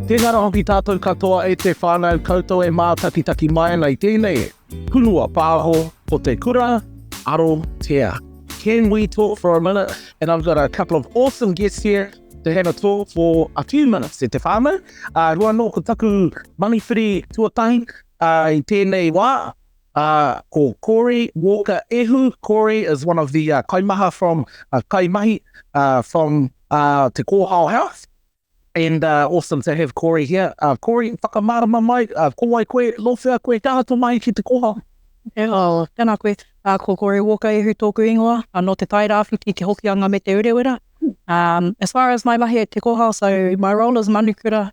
Tēnā hoki tātou katoa e te whānau koutou e mātakitaki mai nei tēnei hunua pāho o te Kura Arotea. Can we talk for a minute? And I've got a couple of awesome guests here to have a talk for a few minutes. E te whānau, rua no ko taku maniwhiri tuatahi i tēnei wā, ko Walker-Ehu. Corey is one of the kaimaha from kaimahi from te Kohao house. And awesome to have Corey here. Corey, whakamārama mai, ko wai koe, lowhea koe tātou mai ki te Kohao. Tēnā koe, ko Kura Walker-Ehu tōku ingoa, no te tairāwhiti te hokianga me te urewera. As far as my mahi at te Kohao, so my role is Manukura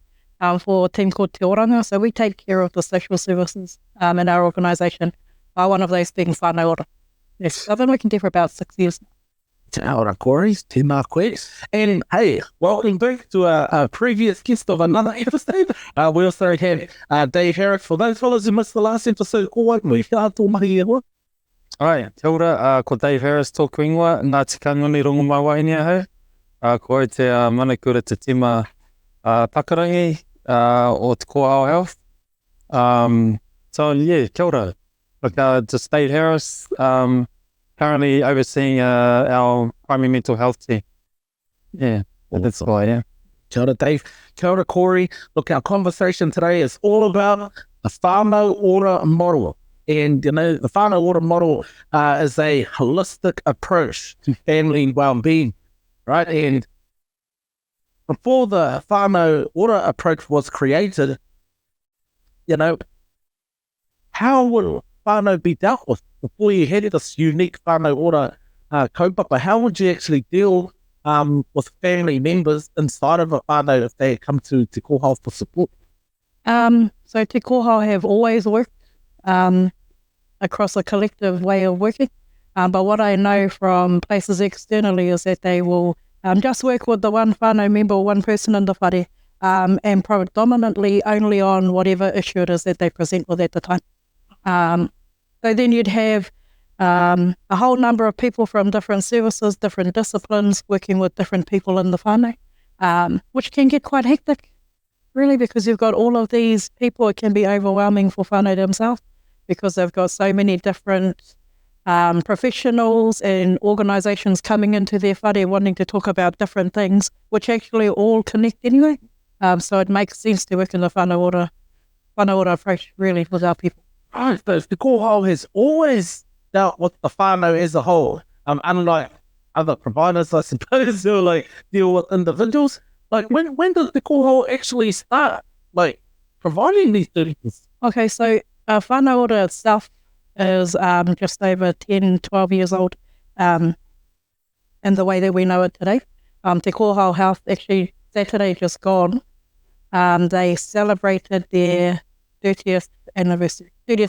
for a team called Te Oranga, so we take care of the social services in our organisation. One of those being Whānau Ora. Yes, I've been working there for about 6 years now. Tēnā ora, Corey, tēnā koe. And hey, welcome back to a previous guest of another episode. We also have Dave Harris. For those fellas who missed the last episode, ko wai mui whia tō mahi e hoa. Ai, te ora, ko Dave Harris tōku ingoa, nā te kangoni rongo mai wai nia hau. Ko ai te Manukura te tima Takarangi o te Kohao Health. So yeah, kia ora. Look, just Dave Harris, currently overseeing our primary mental health team. Yeah, awesome. That's why, yeah. Kia ora, Dave. Kia ora, Corey. Look, our conversation today is all about the Whānau Ora Model. And, you know, the Whānau Ora Model is a holistic approach to family well-being, right? And before the Whānau Ora approach was created, you know, how would whānau be dealt with? Before you had this unique Whānau Ora kaupapa, how would you actually deal with family members inside of a whānau if they come to Te Kohao for support? So Te Kohao have always worked across a collective way of working, but what I know from places externally is that they will just work with the one whānau member or one person in the whare, and predominantly only on whatever issue it is that they present with at the time. So then you'd have a whole number of people from different services, different disciplines, working with different people in the whānau, which can get quite hectic, really, because you've got all of these people. It can be overwhelming for whānau themselves because they've got so many different professionals and organisations coming into their whare wanting to talk about different things, which actually all connect anyway. So it makes sense to work in the Whānau Ora approach, really, with our people. Right, but the Kohao has always dealt with the whānau as a whole, unlike other providers, I suppose, who like deal with individuals. Like, when did the Kohao actually start, like, providing these services? Okay, so Whānau Ora itself is just over 10, 12 years old in the way that we know it today. Te Kohao Health, actually, Saturday just gone, they celebrated their 30th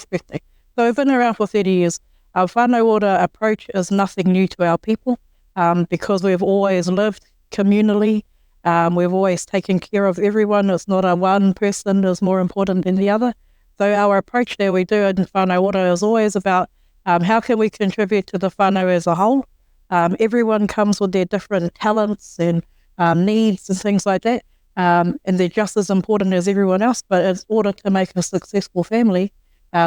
birthday. So we've been around for 30 years. Our Whānau Ora approach is nothing new to our people because we've always lived communally. We've always taken care of everyone. It's not a one person is more important than the other. So our approach that we do in Whānau Ora is always about how can we contribute to the whānau as a whole. Everyone comes with their different talents and needs and things like that. And they're just as important as everyone else, but in order to make a successful family,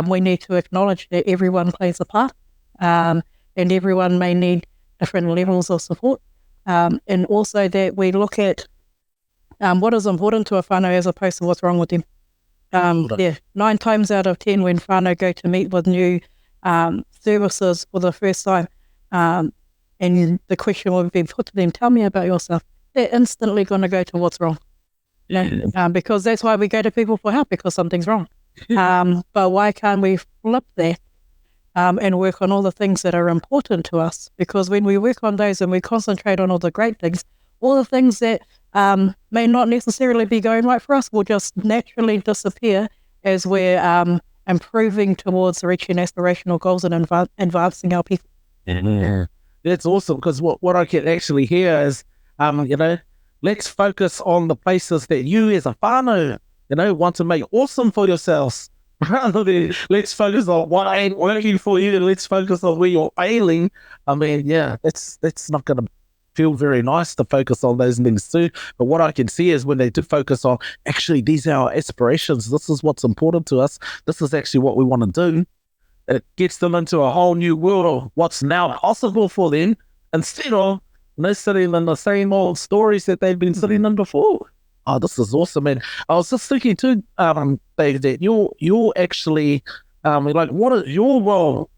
we need to acknowledge that everyone plays a part, and everyone may need different levels of support, and also that we look at what is important to a whānau as opposed to what's wrong with them. 9 times out of 10 when whānau go to meet with new services for the first time, and the question will be put to them, tell me about yourself, they're instantly going to go to what's wrong. Because that's why we go to people for help, because something's wrong. But why can't we flip that and work on all the things that are important to us? Because when we work on those and we concentrate on all the great things, all the things that may not necessarily be going right for us will just naturally disappear as we're improving towards reaching aspirational goals and advancing our people. Yeah. That's awesome, because what I can actually hear is, you know, let's focus on the places that you as a whānau, you know, want to make awesome for yourselves. Let's focus on what ain't working for you. Let's focus on where you're failing. I mean, yeah, that's not going to feel very nice to focus on those things too. But what I can see is when they do focus on, actually, these are our aspirations. This is what's important to us. This is actually what we want to do. It gets them into a whole new world of what's now possible for them, instead of sitting in the same old stories that they've been sitting in before. Oh, this is awesome, man. I was just thinking too, Dave, that you're actually, like, what is your role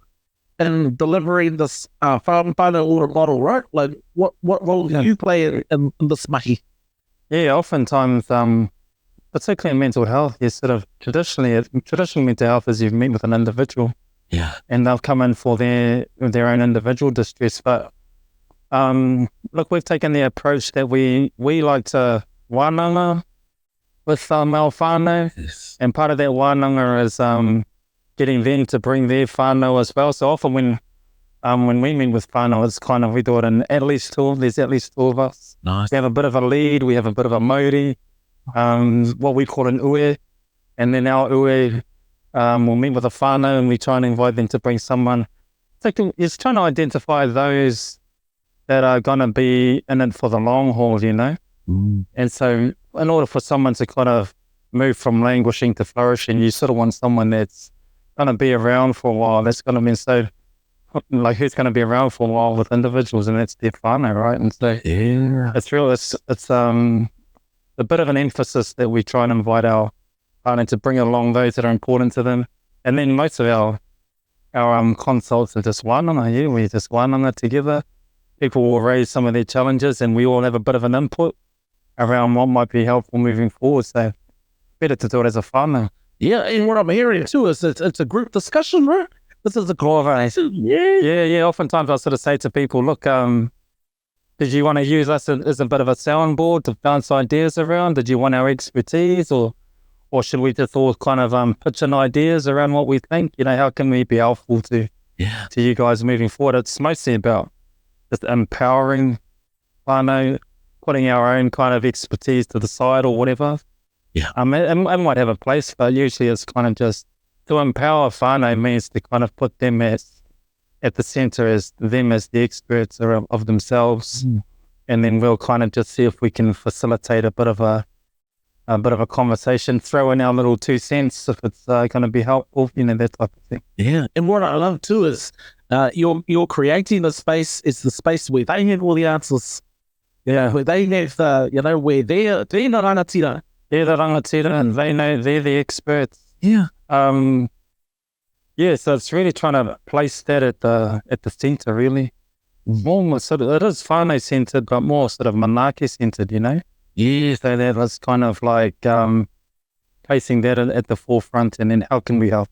in delivering this Whānau Ora model, right? Like, what role do you play in this mahi? Yeah, oftentimes, particularly in mental health, you sort of traditional mental health is you meet with an individual, and they'll come in for their own individual distress. But look, we've taken the approach that we like to wānanga with our whānau, and part of that wānanga is getting them to bring their whānau as well. So often when we meet with whānau, it's kind of, we do it in there's at least two of us. Nice. We have a bit of a lead, we have a bit of a mauri, what we call an ue, and then our ue will meet with a whānau and we try and invite them to bring someone. It's trying to identify those that are going to be in it for the long haul, you know? And so in order for someone to kind of move from languishing to flourishing, you sort of want someone that's going to be around for a while. That's going to be, so like, who's going to be around for a while with individuals, and that's their whānau, right? And so it's a bit of an emphasis that we try and invite our whānau to bring along those that are important to them. And then most of our consults are just wānanga, we just wānanga together. People will raise some of their challenges and we all have a bit of an input around what might be helpful moving forward. So better to do it as a whānau. Yeah, and what I'm hearing too is it's a group discussion, right? This is a collaboration. Yeah. Oftentimes I sort of say to people, look, did you want to use us as a bit of a soundboard to bounce ideas around? Did you want our expertise, or should we just all kind of pitch in ideas around what we think? You know, how can we be helpful to you guys moving forward? It's mostly about just empowering whānau, putting our own kind of expertise to the side or whatever. It might have a place, but usually it's kind of just to empower whānau means to kind of put them at the center, as them as the experts of themselves, and then we'll kind of just see if we can facilitate a bit of a conversation, throw in our little 2 cents if it's going to be helpful, you know, that type of thing. Yeah, and what I love too is you're creating the space. It's the space where they have all the answers. Yeah, where they have where they're the rangatira. They're the rangatira, and they know they're the experts. Yeah. So it's really trying to place that at the center, really. More sort of, it is whānau centered, but more sort of manaaki centered, you know. Yeah. So that was kind of like placing that at the forefront, and then how can we help?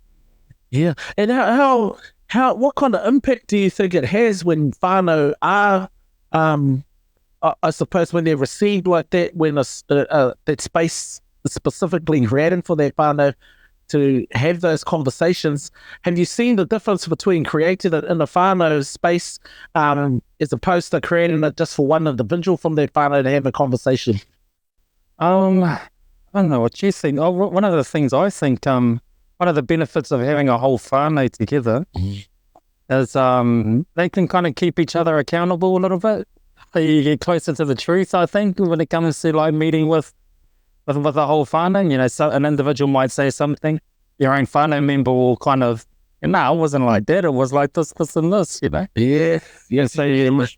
Yeah, and how what kind of impact do you think it has when whānau are, I suppose, when they're received like that, when that space is specifically created for that whānau to have those conversations? Have you seen the difference between creating it in a whānau space as opposed to creating it just for one individual from that whānau to have a conversation? I don't know what you think. One of the things I think, one of the benefits of having a whole whānau together is they can kind of keep each other accountable a little bit. You get closer to the truth, I think, when it comes to like meeting with the whole whānau. You know, so an individual might say something, your own whānau member will kind of, no, it wasn't like that, it was like this, and this, you know? Yeah. So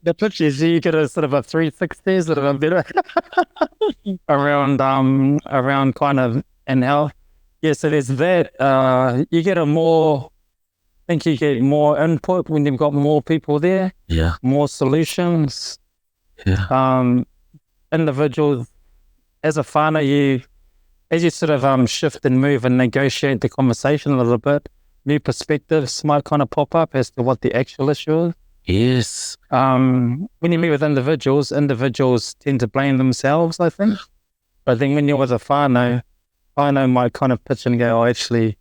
the pictures, you get a sort of a 360 sort of a bit around kind of, and how, so there's that, you get I think you get more input when you've got more people there. Yeah. More solutions. Yeah. Individuals, as a whānau, as you sort of shift and move and negotiate the conversation a little bit, new perspectives might kind of pop up as to what the actual issue is. Yes. When you meet with individuals tend to blame themselves, I think. But then when you're with a whānau might kind of pitch and go, actually,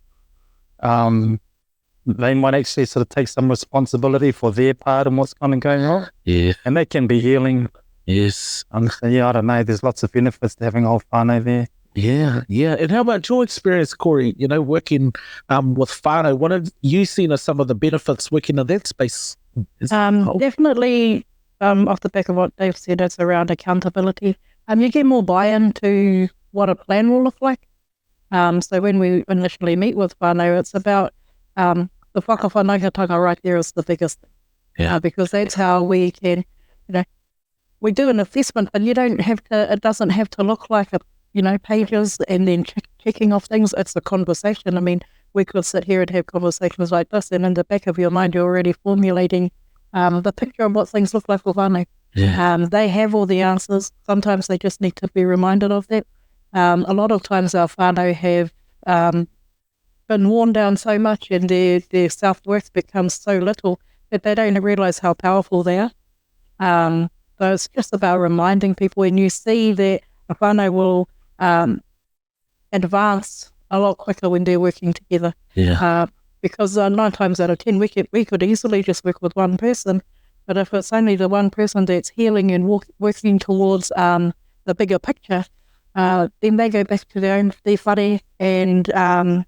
they might actually sort of take some responsibility for their part and what's kind of going on. Yeah. And that can be healing. Yes. So I don't know, there's lots of benefits to having a whole whānau there. Yeah. And how about your experience, Corey, working with whānau? What have you seen as some of the benefits working in that space? Definitely off the back of what Dave said, it's around accountability. You get more buy-in to what a plan will look like. So when we initially meet with whānau, it's about the whakawhanaungatanga right there is the biggest thing. Yeah. Because that's how we can, we do an assessment, but you don't have to, it doesn't have to look like pages and then checking off things. It's a conversation. I mean, we could sit here and have conversations like this, and in the back of your mind, you're already formulating the picture of what things look like with whānau. Yeah. They have all the answers. Sometimes they just need to be reminded of that. A lot of times our whānau have been worn down so much and their self-worth becomes so little that they don't realise how powerful they are. So it's just about reminding people, when you see that a whānau will advance a lot quicker when they're working together. Yeah. Because 9 times out of 10, we could easily just work with one person, but if it's only the one person that's healing and working towards the bigger picture, then they go back to their whare, and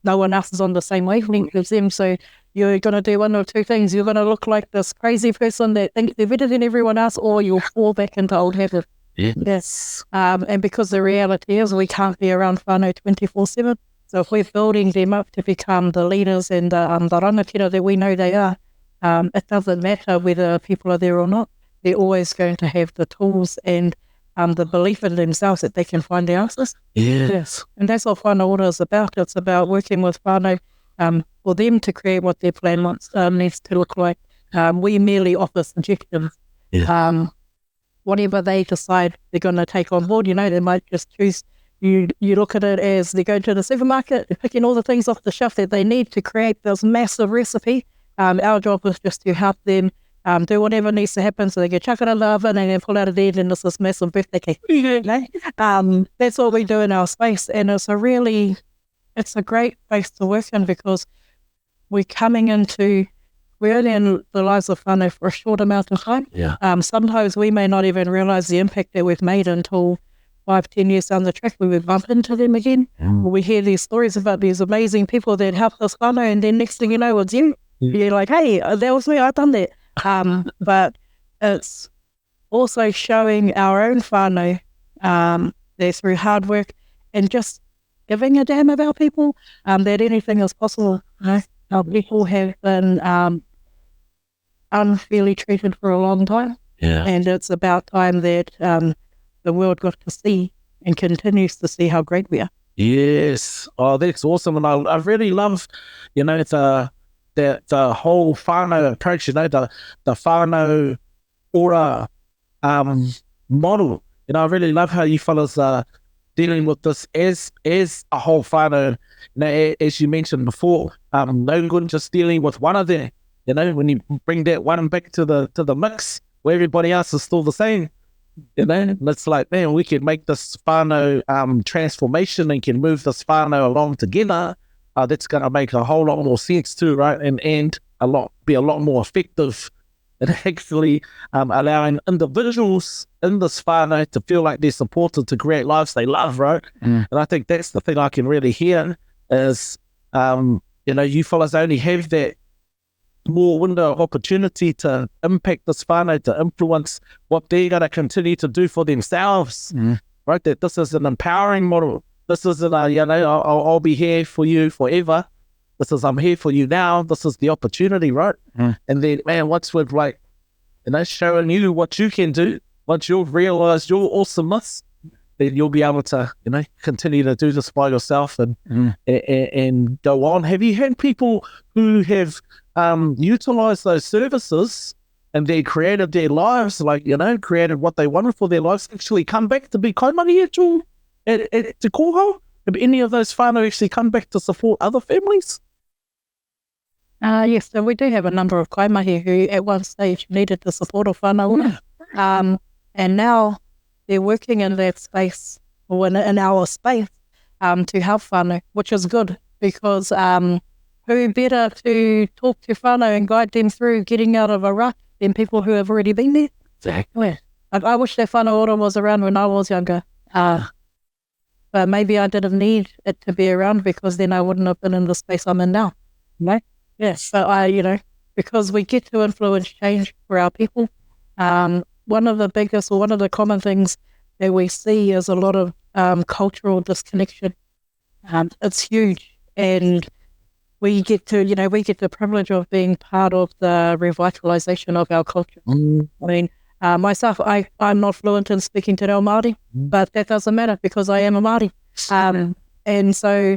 no one else is on the same wavelength as them. So you're going to do one or two things. You're going to look like this crazy person that thinks they're better than everyone else, or you'll fall back into old habits. Yes. And because the reality is we can't be around whānau 24/7. So if we're building them up to become the leaders and the rangatira that we know they are, it doesn't matter whether people are there or not. They're always going to have the tools and the belief in themselves that they can find the answers. Yes. And that's what Whānau Ora is about. It's about working with whānau for them to create what their plan needs to look like. We merely offer suggestions. Yeah. Whatever they decide they're going to take on board, they might just choose. You look at it as they go to the supermarket, they're picking all the things off the shelf that they need to create this massive recipe. Our job is just to help them do whatever needs to happen so they can chuck it in the oven and then pull out of there and it's this massive birthday cake. That's what we do in our space, and it's a great place to work in because we're only in the lives of whānau for a short amount of time. Yeah. Sometimes we may not even realise the impact that we've made until 5-10 years down the track we would bump into them again. We hear these stories about these amazing people that helped us whānau, and then next thing you know, it's you. You're like, hey, that was me, I've done that. But it's also showing our own whānau that through hard work and just giving a damn about people, that anything is possible. Our people have been unfairly treated for a long time. Yeah. And it's about time that the world got to see and continues to see how great we are. Yes. Oh, that's awesome. And I really love, the whole whānau approach, the Whānau Ora model. I really love how you fellas are dealing with this as a whole whānau. As you mentioned before, no good just dealing with one of them. When you bring that one back to the mix where everybody else is still the same. It's like, man, we can make this whānau transformation and can move this whānau along together. That's going to make a whole lot more sense too, right? And be a lot more effective in actually allowing individuals in this whānau to feel like they're supported to create lives they love, right? And I think that's the thing I can really hear is, you fellas only have that more window of opportunity to impact this whānau, to influence what they're going to continue to do for themselves, right? That this is an empowering model. This isn't I'll be here for you forever. This is, I'm here for you now. This is the opportunity, right? And then, man, once we've showing you what you can do, once you've realized your awesomeness, then you'll be able to, continue to do this by yourself and go on. Have you had people who have utilized those services and they created their lives, created what they wanted for their lives, actually come back to be kaumarihi at Te Kohao? Have any of those whānau actually come back to support other families? Yes, so we do have a number of kaimahi who at one stage needed the support of Whānau Ora. And now they're working in that space, or in our space, to help whānau, which is good because who better to talk to whānau and guide them through getting out of a rut than people who have already been there? Exactly. I wish that Whānau Ora was around when I was younger. But maybe I didn't need it to be around because then I wouldn't have been in the space I'm in now. Yes. So because we get to influence change for our people, one of the biggest or one of the common things that we see is a lot of cultural disconnection. It's huge, and we get the privilege of being part of the revitalization of our culture. I mean, myself, I'm not fluent in speaking te reo Māori, but that doesn't matter because I am a Māori. And so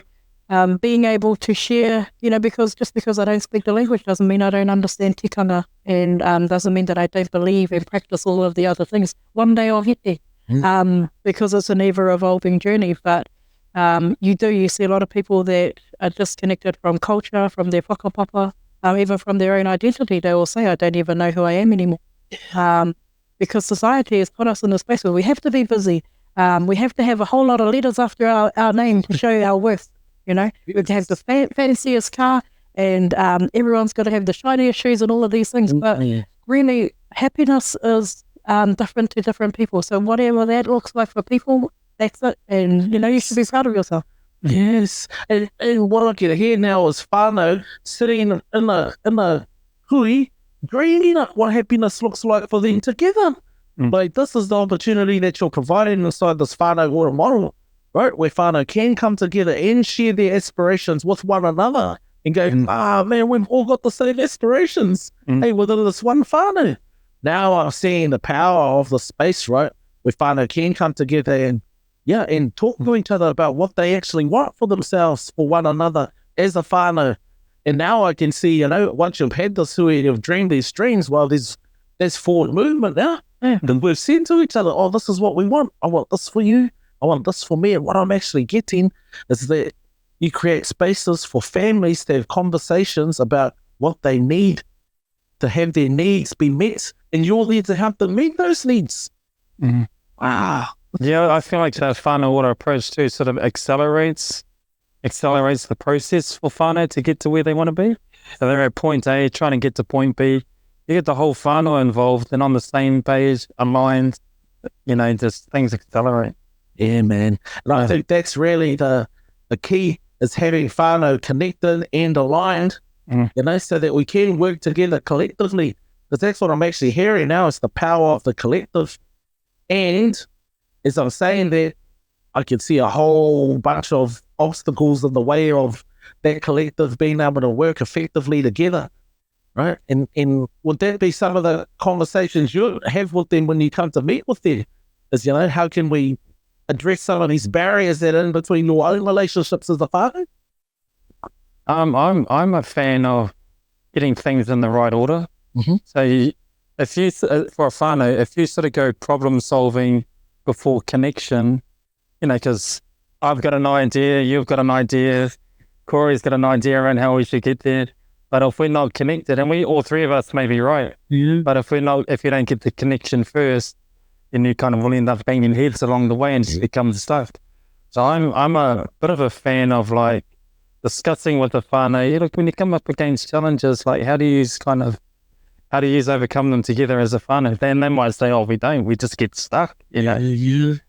being able to share, because just because I don't speak the language doesn't mean I don't understand tikanga, and doesn't mean that I don't believe and practice all of the other things. One day I'll get there, because it's an ever-evolving journey. But you see a lot of people that are disconnected from culture, from their whakapapa, even from their own identity. They will say, I don't even know who I am anymore. Because society has put us in a space where we have to be busy. We have to have a whole lot of letters after our name to show our worth. We have to have the fanciest car, and everyone's got to have the shiniest shoes and all of these things. But really, happiness is different to different people. So whatever that looks like for people, that's it. And, you should be proud of yourself. Yes. And what I get here now is whānau sitting in a hui, dreaming up what happiness looks like for them together. Like, this is the opportunity that you're providing inside this Whānau Ora Model, right? Where whānau can come together and share their aspirations with one another and go, man, we've all got the same aspirations. Hey, within this one whānau. Now I'm seeing the power of the space, right? Where whānau can come together and talk to each other about what they actually want for themselves, for one another as a whānau. And now I can see, once you've had this hui, you've dreamed these dreams, well, there's forward movement now. And we've said to each other, this is what we want. I want this for you. I want this for me. And what I'm actually getting is that you create spaces for families to have conversations about what they need, to have their needs be met. And you're there to help them meet those needs. Wow. Yeah, I feel like the whānau ora approach too sort of accelerates the process for whānau to get to where they want to be. So they're at point A, trying to get to point B. You get the whole whānau involved and on the same page, aligned, just things accelerate. Yeah, man. And I think that's really the key, is having whānau connected and aligned, so that we can work together collectively. Because that's what I'm actually hearing now, is the power of the collective. And as I'm saying that, I can see a whole bunch of obstacles in the way of that collective being able to work effectively together. Right. And would that be some of the conversations you have with them when you come to meet with them? Is, how can we address some of these barriers that are in between your own relationships as a whānau? I'm a fan of getting things in the right order. So if you, for a whānau, if you sort of go problem solving before connection, because I've got an idea, you've got an idea, Corey's got an idea around how we should get there. But if we're not connected, and all three of us may be right, but if you don't get the connection first, then you kind of will end up banging heads along the way and just become stuck. So I'm a bit of a fan of like discussing with the whānau. Look, when you come up against challenges, like how do you overcome them together as a whānau? Then they might say, we just get stuck. Dad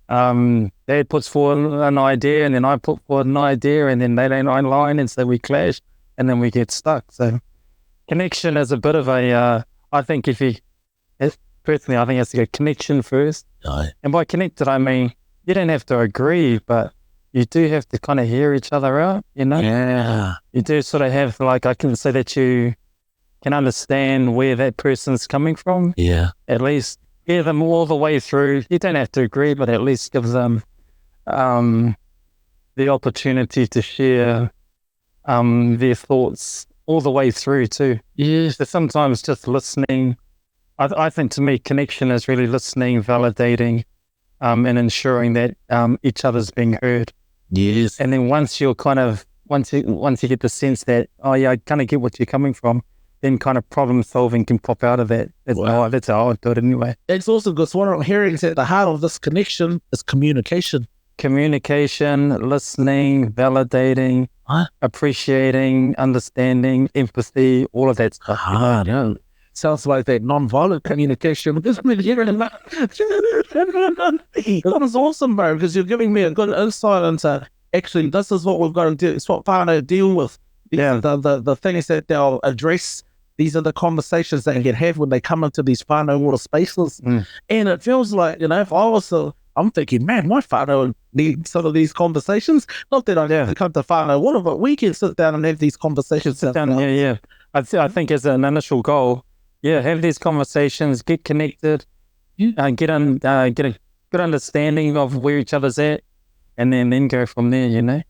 puts forward an idea, and then I put forward an idea, and then they don't align, and so we clash. And then we get stuck. So connection is a bit of a, I think personally, I think it has to go connection first. And by connected, I mean, you don't have to agree, but you do have to kind of hear each other out, Yeah. You do sort of have, like, I can say that you can understand where that person's coming from. Yeah. At least hear them all the way through. You don't have to agree, but at least give them the opportunity to share their thoughts all the way through too. Yes. So sometimes just listening. I think to me, connection is really listening, validating, and ensuring that each other's being heard. Yes. And then once you get the sense that, I kind of get what you're coming from, then kind of problem solving can pop out of that. That's how I would do it anyway. It's also because what I'm hearing is at the heart of this connection is communication. Communication, listening, validating, appreciating, understanding, empathy, all of that stuff. Yeah. Sounds like that non-violent communication. That was awesome, bro, because you're giving me a good insight into actually this is what we've got to do. It's what whānau deal with. Yeah. The things that they'll address these are the conversations that you can have when they come into these whānau ora spaces. And it feels like, if I was I'm thinking, man, my whānau need some of these conversations. Not that I have to come to whānau ora, but we can sit down and have these conversations. I think as an initial goal, have these conversations, get connected, get a good understanding of where each other's at, and then go from there,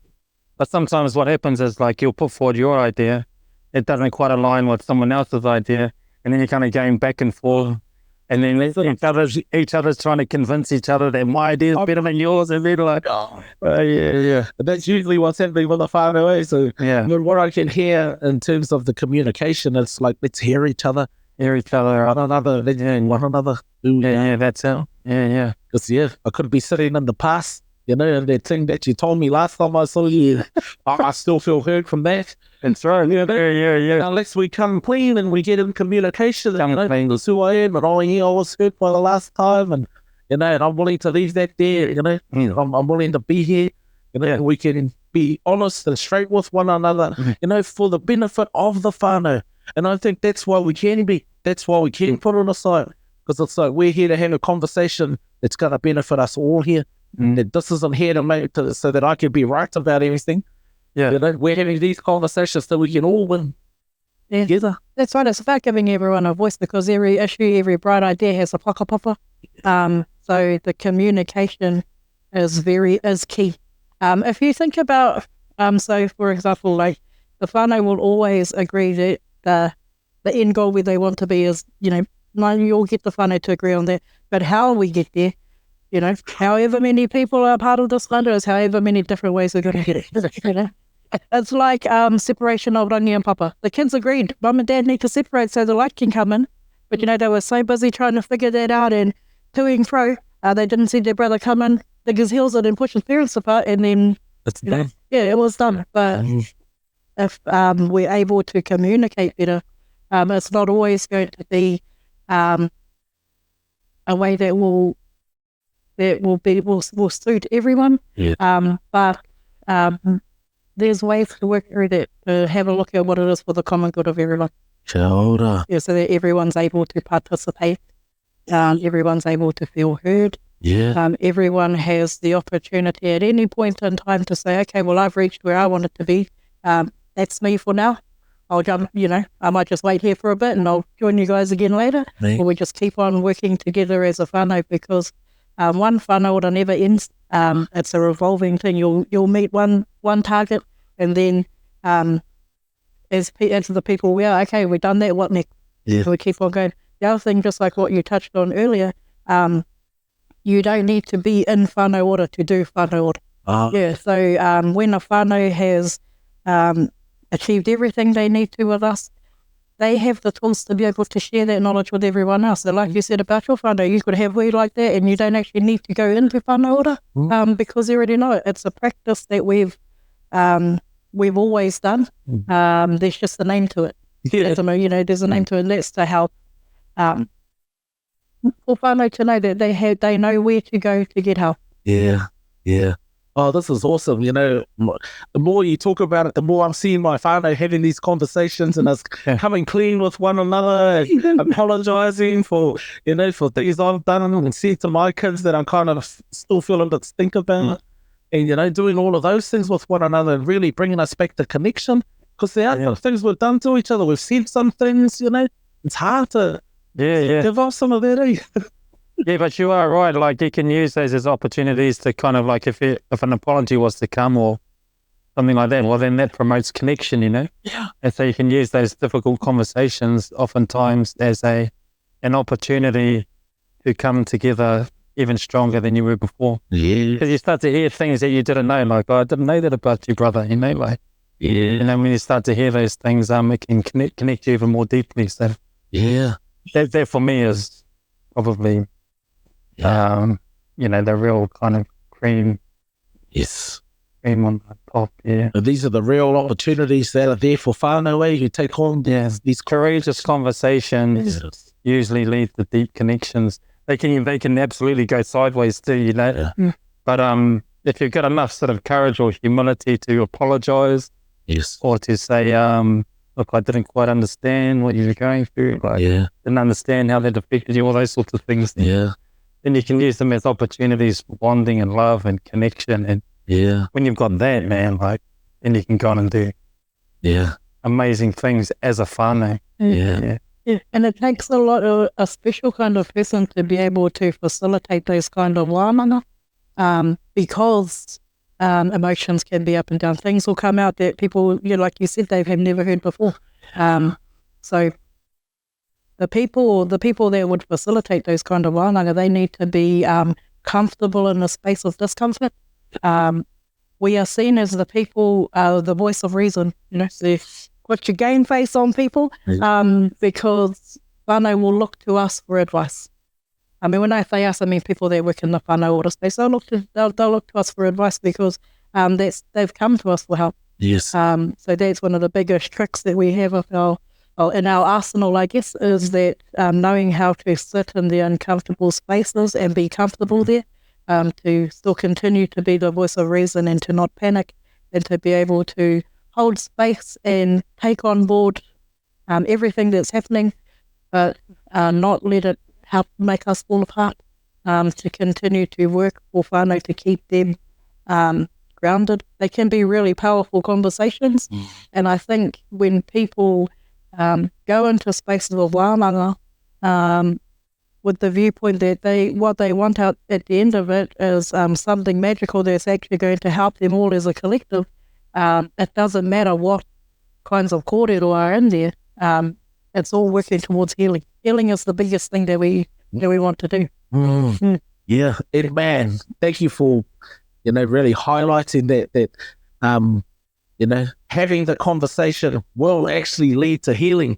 But sometimes what happens is like you'll put forward your idea, it doesn't quite align with someone else's idea, and then you're kind of going back and forth, and then each other's trying to convince each other that my idea is better than yours, and they're like, And that's usually what's happening with the whānau. So what I can hear in terms of the communication, it's like, let's hear each other. One another. That's it. Because I could be sitting in the past, and that thing that you told me last time I saw you, I still feel heard from that. That's right. Unless we come clean and we get in communication, that's who I am, and I was hurt by the last time, and and I'm willing to leave that there. I'm willing to be here. We can be honest and straight with one another. For the benefit of the whānau. And I think that's why we can be. That's why we can put it aside, because it's like we're here to have a conversation that's going to benefit us all here. This isn't here to make so that I can be right about everything. We're having these conversations so we can all win together. That's right. It's about giving everyone a voice, because every issue, every bright idea has a whakapapa. So the communication is key. If you think about, so for example, like the whānau will always agree that the end goal where they want to be is, you'll get the whānau to agree on that. But how we get there, however many people are part of this whānau is however many different ways we're going to get it. It's like separation of rangi and papa. The kids agreed, mum and dad need to separate so the light can come in. But they were so busy trying to figure that out and to and fro, they didn't see their brother come in, dig his heels in and push his parents apart, and then it was done. But if we're able to communicate better, it's not always going to be a way that will suit everyone. But there's ways to work through that, to have a look at what it is for the common good of everyone. So that everyone's able to participate, everyone's able to feel heard. Everyone has the opportunity at any point in time to say, okay, well, I've reached where I want it to be. That's me for now. I'll jump, I might just wait here for a bit and I'll join you guys again later. Or we just keep on working together as a whānau, because one whānau ora never ends. It's a revolving thing. You'll meet one target, and then as the people we are, okay, we've done that, what next? So we keep on going. The other thing, just like what you touched on earlier, you don't need to be in whānau ora to do whānau ora. So when a whānau has achieved everything they need to with us, they have the tools to be able to share that knowledge with everyone else. So like you said about your whānau, you could have we like that, and you don't actually need to go into whānau ora because you already know it. It's a practice that we've always done. There's just a name to it. There's a name to it. And that's to help for whānau to know that they know where to go to get help. Oh, this is awesome. The more you talk about it, the more I'm seeing my whānau having these conversations and us coming clean with one another, and apologizing for things I've done and said to my kids that I'm kind of still feeling to think about. And, doing all of those things with one another and really bringing us back to connection. Because there are things we've done to each other. We've said some things, it's hard to give off some of that. Yeah, but you are right. Like, you can use those as opportunities to kind of like, if an apology was to come or something like that, well, then that promotes connection, And so you can use those difficult conversations oftentimes as an opportunity to come together even stronger than you were before. Because you start to hear things that you didn't know, like, I didn't know that about your brother, like. And then when you start to hear those things, it can connect you even more deeply. So that for me is probably the real kind of cream on the top. And these are the real opportunities that are there for whānau. You take on these courageous conversations usually lead to deep connections. They can absolutely go sideways too, But if you've got enough sort of courage or humility to apologize, or to say, look, I didn't quite understand what you were going through. Like, didn't understand how that affected you, all those sorts of things. Yeah. Then you can use them as opportunities for bonding and love and connection. And when you've got that, man, like, then you can go on and do amazing things as a whānau. Yeah, and it takes a special kind of person to be able to facilitate those kind of wānanga, because emotions can be up and down. Things will come out that people, like you said, they have never heard before. So the people that would facilitate those kind of wānanga, they need to be comfortable in a space of discomfort. We are seen as the people, the voice of reason, put your game face on people, because whānau will look to us for advice. I mean, when I say us, I mean people that work in the Whānau Ora space. They'll look to us for advice because they've come to us for help. Yes. So that's one of the biggest tricks that we have in our arsenal, I guess, is that knowing how to sit in the uncomfortable spaces and be comfortable there, to still continue to be the voice of reason and to not panic, and to be able to hold space and take on board everything that's happening, but not let it help make us fall apart, to continue to work for whānau to keep them grounded. They can be really powerful conversations, and I think when people go into spaces of wānanga with the viewpoint that what they want out at the end of it is something magical that's actually going to help them all as a collective, it doesn't matter what kinds of korero are in there. It's all working towards healing. Healing is the biggest thing that we want to do. Yeah, man, thank you for really highlighting that having the conversation will actually lead to healing.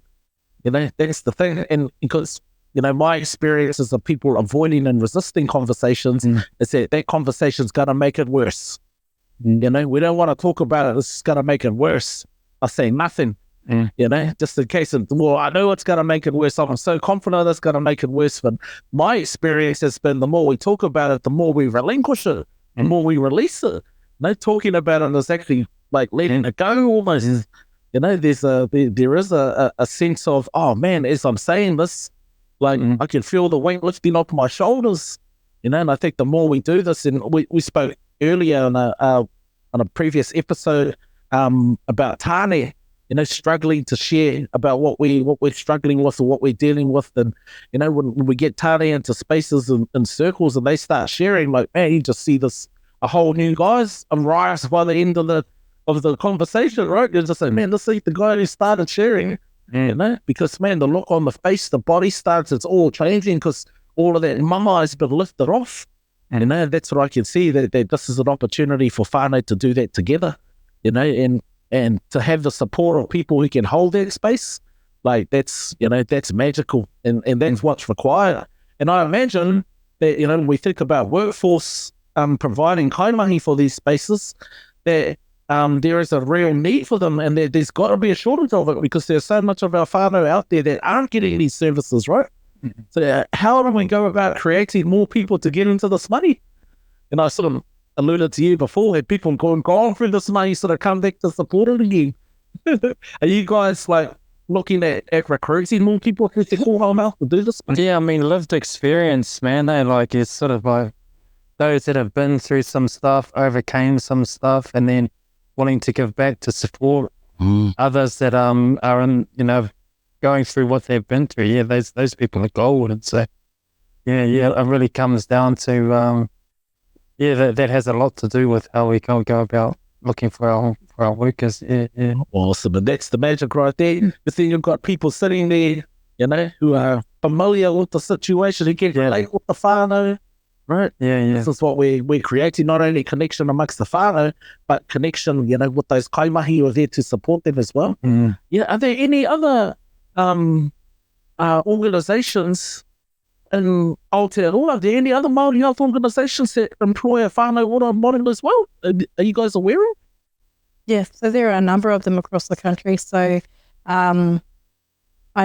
That's the thing. And because my experiences of people avoiding and resisting conversations is that conversation's gonna make it worse. We don't want to talk about it. It's going to make it worse. I say nothing, just in case I know it's going to make it worse. I'm so confident it's going to make it worse. But my experience has been the more we talk about it, the more we relinquish it, the more we release it. Talking about it is actually like letting it go almost. There is a sense of, oh man, as I'm saying this, like I can feel the weight lifting off my shoulders, and I think the more we do this, and we spoke earlier on a previous episode about tāne, struggling to share about what we're struggling with or what we're dealing with. And when we get tāne into spaces and circles and they start sharing, like, man, you just see a whole new guys arise by the end of the conversation, right? You just say, man, let's see the guy who started sharing, because man, the look on the face, the body starts, it's all changing because all of that mama has been lifted off. And that's what I can see, that this is an opportunity for whānau to do that together, and to have the support of people who can hold that space, like that's magical, and that's what's required. And I imagine that, when we think about workforce providing kaimahi for these spaces, that there is a real need for them, and there's got to be a shortage of it because there's so much of our whānau out there that aren't getting these services, right? So how do we go about creating more people to get into this money? And I sort of alluded to you before, had people gone through this money sort of come back to support it again. Are you guys like looking at recruiting more people to Kohao to do this? Yeah, I mean, lived experience, man. It's sort of like those that have been through some stuff, overcame some stuff, and then wanting to give back to support others that are in, going through what they've been through. Yeah, those people are gold. And so, yeah, it really comes down to, that has a lot to do with how we go about looking for our workers. Yeah. Awesome. And that's the magic right there. But then you've got people sitting there, who are familiar with the situation, who can relate with the whānau, right? Yeah. This is what we're creating, not only connection amongst the whānau, but connection, with those kaimahi who are there to support them as well. Yeah. Are there any other organizations in Aotearoa? Are there any other Māori health organizations that employ a Whānau Ora model as well? Are you guys aware of? Yes, so there are a number of them across the country. So I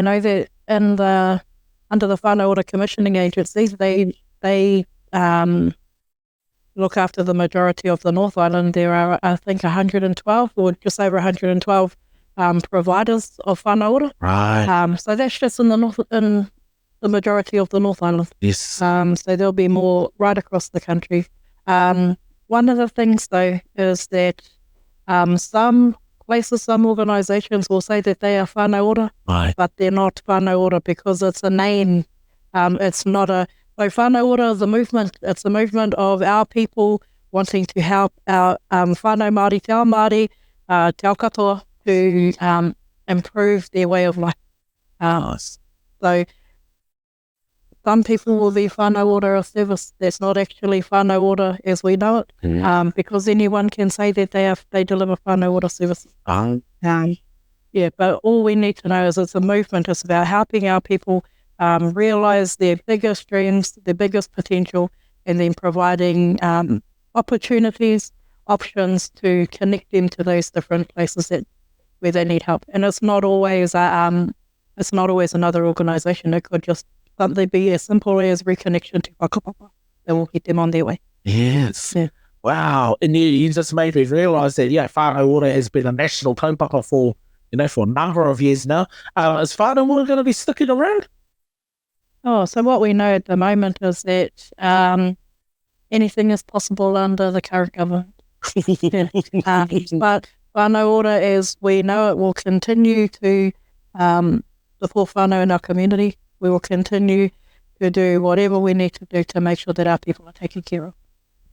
know that under the Whānau Ora commissioning agencies, they look after the majority of the North Island. There are, I think, 112 or just over 112 providers of whānau ora. Right. So that's just in the north, in the majority of the North Island. Yes. So there'll be more right across the country. One of the things though is that some places, some organisations will say that they are whānau ora, Right. but they're not whānau ora because it's a name. It's not a. So whānau ora is a movement. It's a movement of our people wanting to help our whānau Māori, te ao Māori, te ao katoa, to improve their way of life. Nice. So some people will be whānau ora of service. That's not actually whānau ora as we know it, because anyone can say that they deliver whānau ora services. Yeah, but all we need to know is it's a movement. It's about helping our people realise their biggest dreams, their biggest potential, and then providing opportunities, options to connect them to those different places where they need help. And it's not always another organisation. It could just something be as simple as reconnection to whakapapa that will get them on their way. Yes. Yeah. Wow. And you just made me realise that, whānau ora has been a national kaupapa for a number of years now. Is whānau ora going to be sticking around? Oh, so what we know at the moment is that anything is possible under the current government. But whānau ora, as we know it, will continue to support whānau in our community. We will continue to do whatever we need to do to make sure that our people are taken care of.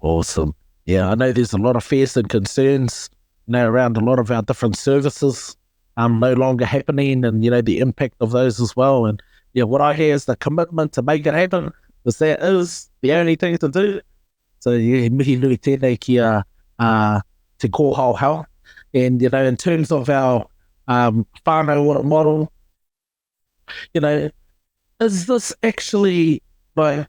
Awesome. Yeah, I know there's a lot of fears and concerns around a lot of our different services no longer happening, and the impact of those as well. And what I hear is the commitment to make it happen, because that is the only thing to do. So mihi nui tēnei ki te Kohao health. And in terms of our Whānau Ora model, is this actually, I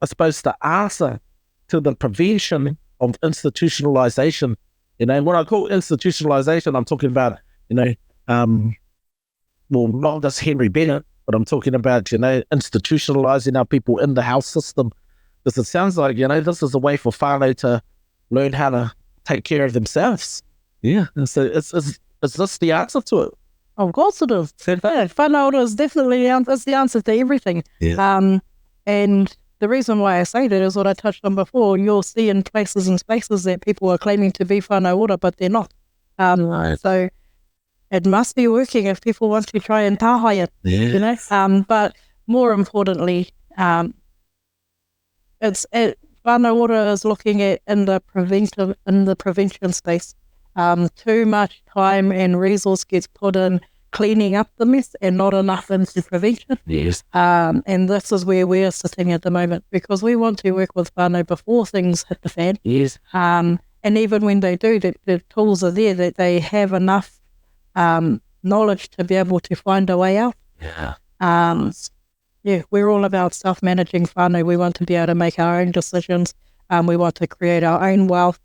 suppose, the answer to the prevention of institutionalisation? When I call institutionalisation, I'm talking about, not just Henry Bennett, but I'm talking about, institutionalising our people in the health system. Because it sounds like, this is a way for whānau to learn how to take care of themselves. Yeah. And so is this the answer to it? Of course it is. Whānau ora is definitely the answer to everything. Yeah. And the reason why I say that is what I touched on before. You'll see in places and spaces that people are claiming to be whānau ora, but they're not. Right. So it must be working if people want to try and tāhai it. Yeah. But more importantly, whānau ora is looking at in the prevention space. Too much time and resource gets put in cleaning up the mess and not enough into prevention. Yes. And this is where we're sitting at the moment, because we want to work with whānau before things hit the fan. Yes. And even when they do, the tools are there, that they have enough knowledge to be able to find a way out. Yeah. We're all about self-managing whānau. We want to be able to make our own decisions. We want to create our own wealth.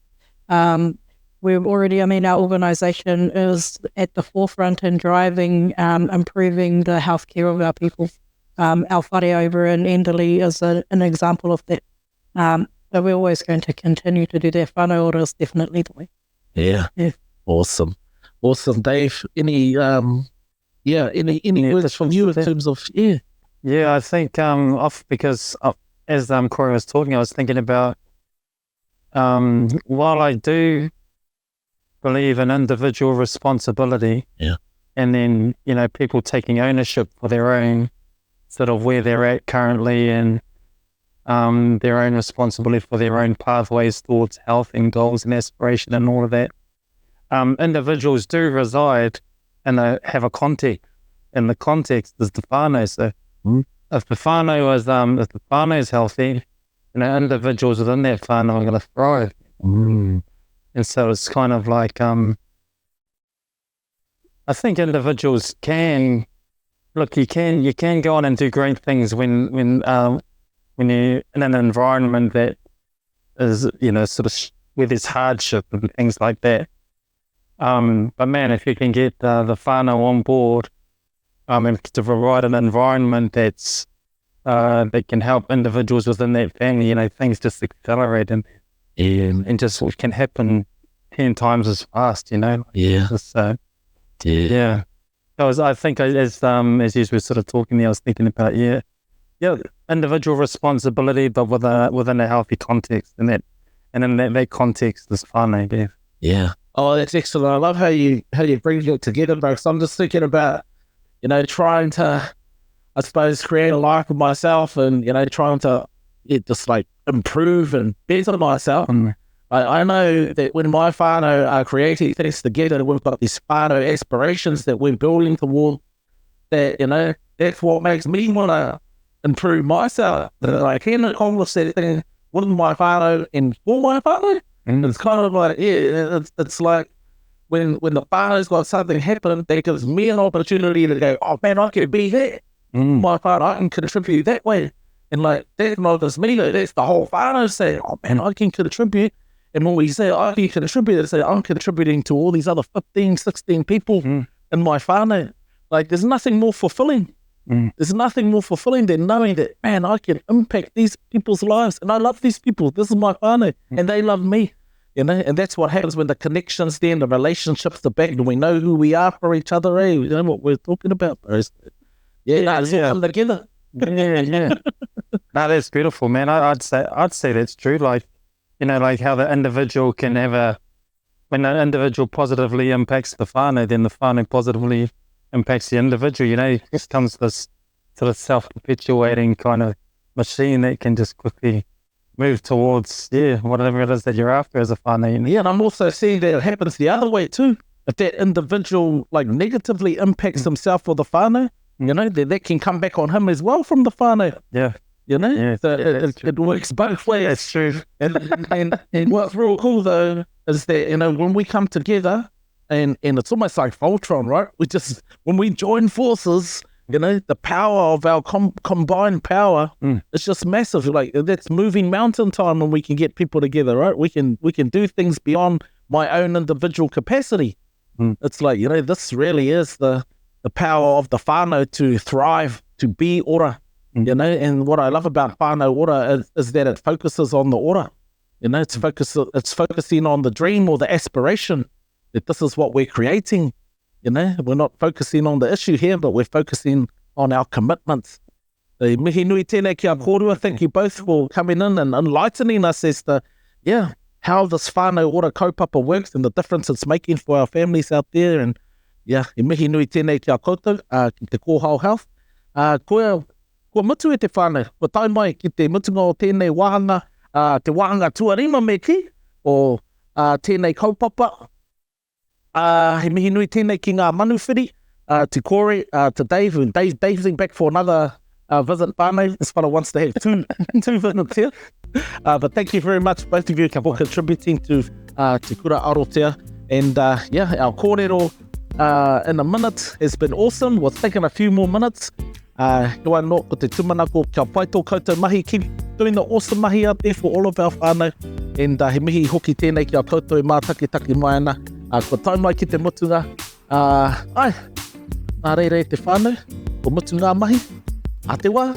We've already, our organisation is at the forefront in driving, improving the healthcare of our people. Our whare over in Enderley is an example of that. So we're always going to continue to do that. Whānau ora is definitely the way. Yeah. Awesome, Dave. Any words from you in terms of Yeah, I think because as Kura was talking, I was thinking about while I do believe in individual responsibility, and then people taking ownership for their own sort of where they're at currently, and their own responsibility for their own pathways towards health and goals and aspiration and all of that. Individuals do reside and they have a context, and the context is the whānau. So if the whānau is healthy, individuals within that whānau are going to thrive. And so it's kind of like, I think individuals can, you can go on and do great things when you're in an environment that is, sort of where there's hardship and things like that. But man, if you can get the whānau on board, and to provide an environment that's that can help individuals within that family, things just accelerate and just can happen 10 times as fast, Yeah. So Yeah. I think as you were sort of talking there, I was thinking about, individual responsibility, but within a healthy context, and in that context is whānau, Bev. Yeah. Oh, that's excellent. I love how you bring it together, bro. So I'm just thinking about, trying to, I suppose, create a life for myself and, trying to just like improve and better myself. I know that when my whānau are creating things together, we've got these whānau aspirations that we're building toward, that, that's what makes me want to improve myself. That I can accomplish that thing with my whānau and for my whānau. And it's kind of like, it's like when the whānau's got something happen, that gives me an opportunity to go, oh man, I can be there. My whānau, I can contribute that way. And like, that's not just me, that's the whole whānau saying, oh man, I can contribute. And when we say I can contribute, it's like I'm contributing to all these other 15, 16 people in my whānau. Like, there's nothing more fulfilling. There's nothing more fulfilling than knowing that, man, I can impact these people's lives. And I love these people. This is my whānau. And they love me. And that's what happens when the connections there, the relationships are back, and we know who we are for each other. We know what we're talking about. It's all come together. No, that's beautiful, man. I'd say that's true. Like, like how the individual can when the individual positively impacts the whānau, then the whānau positively impacts the individual. It just comes this sort of self-perpetuating kind of machine that can just quickly move towards, whatever it is that you're after as a whānau. Yeah, and I'm also seeing that it happens the other way too. If that individual like negatively impacts himself or the whānau, that can come back on him as well from the whānau. Yeah. So it works both ways. That's true. And what's real cool though is that, when we come together and it's almost like Voltron, right? When we join forces, the power of our combined power is just massive. Like, that's moving mountain time when we can get people together, right? We can do things beyond my own individual capacity. It's like, this really is the power of the whānau to thrive, to be ora. And what I love about Whānau Ora is that it focuses on the ora. It's focusing on the dream or the aspiration, that this is what we're creating. We're not focusing on the issue here, but we're focusing on our commitments. Mihi nui tēnei kia kōrua. Thank you both for coming in and enlightening us as to, how this Whānau Ora kaupapa works and the difference it's making for our families out there. And mihi nui tēnei kia koutou, ki te Kohao Health. Kua mutu e te whānau, kua tai mai ki te mutunga o tēnei wahanga, te wahanga tuarima me ki, o tēnei kaupapa. He mihi nui tēnei ki ngā manuwhiri, to Corey, to Dave, and Dave's back for another visit whānau. This fellow wants to have two visits here. But thank you very much, both of you, for contributing to Kura Arotea. And our korero in a minute has been awesome. We're taking a few more minutes. Hua no, ko te tumanako kia pai tō koutou mahi. Keep doing the awesome mahi out there for all of our whānau. And he mihi hoki tēnei kia koutou e mātaki mai ana. Ko tau mai ki te mutunga. Nā reire te whānau, ko mutunga mahi. A te wā.